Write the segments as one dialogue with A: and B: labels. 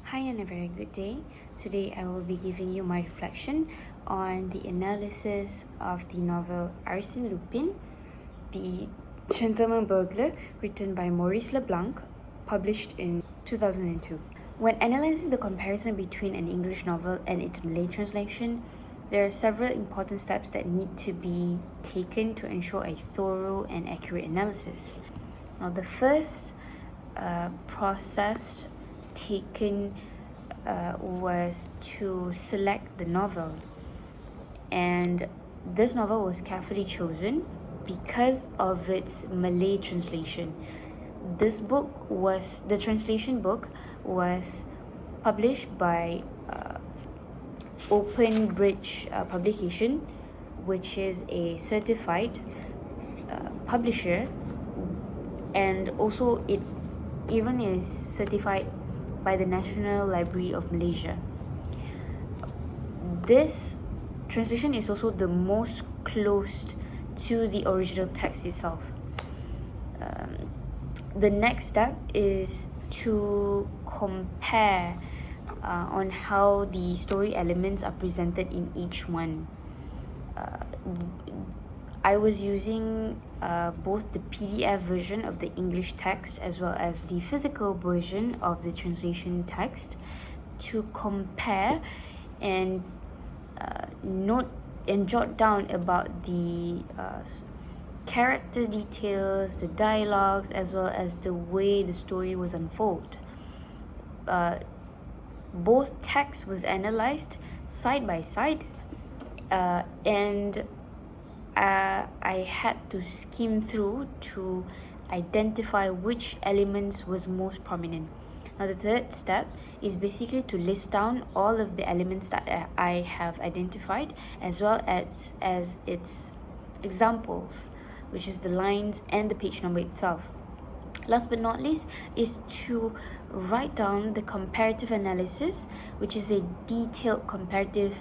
A: Hi and a very good day. Today I will be giving you my reflection on the analysis of the novel Arsene Lupin, the Gentleman Burglar, written by Maurice Leblanc, published in 2002. When analyzing the comparison between an English novel and its Malay translation, there are several important steps that need to be taken to ensure a thorough and accurate analysis. Now, the first process taken was to select the novel, and this novel was carefully chosen because of its Malay translation. The translation book was published by Open Bridge Publication, which is a certified publisher, and also it even is certified by the National Library of Malaysia. This translation is also the most close to the original text itself. The next step is to compare on how the story elements are presented in each one. I was using both the PDF version of the English text as well as the physical version of the translation text to compare and note and jot down about the character details, the dialogues, as well as the way the story was unfolded. Both texts was analyzed side by side, and I had to skim through to identify which elements was most prominent. Now, the third step is basically to list down all of the elements that I have identified, as well as its examples, which is the lines and the page number itself. Last but not least is to write down the comparative analysis, which is a detailed comparative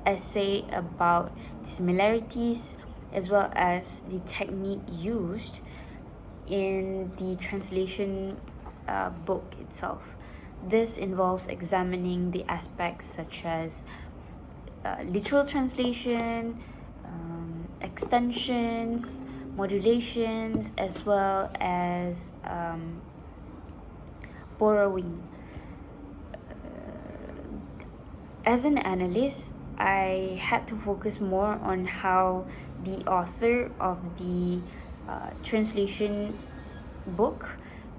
A: essay about the similarities as well as the technique used in the translation book itself. This involves examining the aspects such as literal translation, extensions, modulations, as well as borrowing. As an analyst, I had to focus more on how the author of the translation book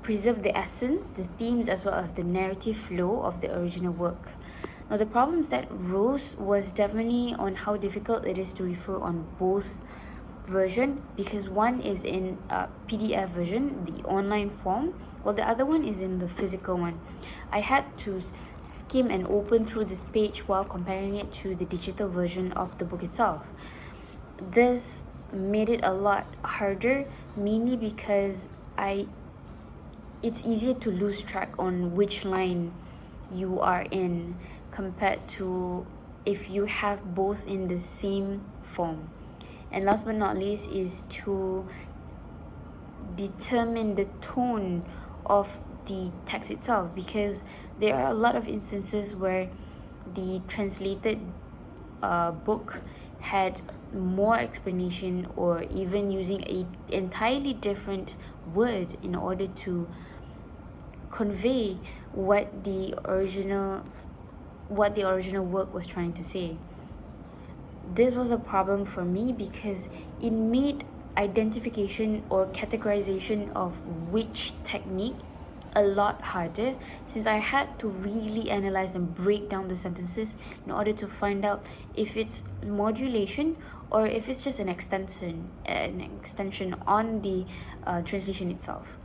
A: preserved the essence, the themes, as well as the narrative flow of the original work. Now, the problems that rose was definitely on how difficult it is to refer on both version, because one is in PDF version, the online form, while the other one is in the physical one. I had to skim and open through this page while comparing it to the digital version of the book itself. This made it a lot harder, mainly because it's easier to lose track on which line you are in compared to if you have both in the same form. And last but not least is to determine the tone of the text itself, because there are a lot of instances where the translated book had more explanation or even using a entirely different word in order to convey what the original work was trying to say. This was a problem for me because it made identification or categorization of which technique a lot harder, since I had to really analyze and break down the sentences in order to find out if it's modulation or if it's just an extension on the translation itself.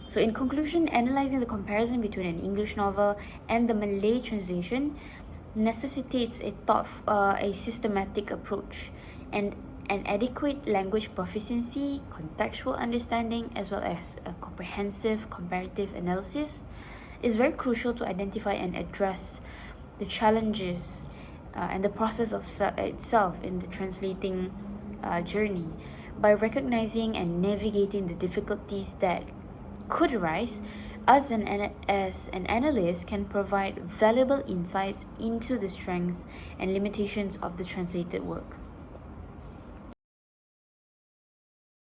A: So in conclusion, analyzing the comparison between an English novel and the Malay translation necessitates a systematic approach and an adequate language proficiency, contextual understanding, as well as a comprehensive comparative analysis is very crucial to identify and address the challenges and the process of itself in the translating journey. By recognizing and navigating the difficulties that could arise, us as an analyst can provide valuable insights into the strengths and limitations of the translated work.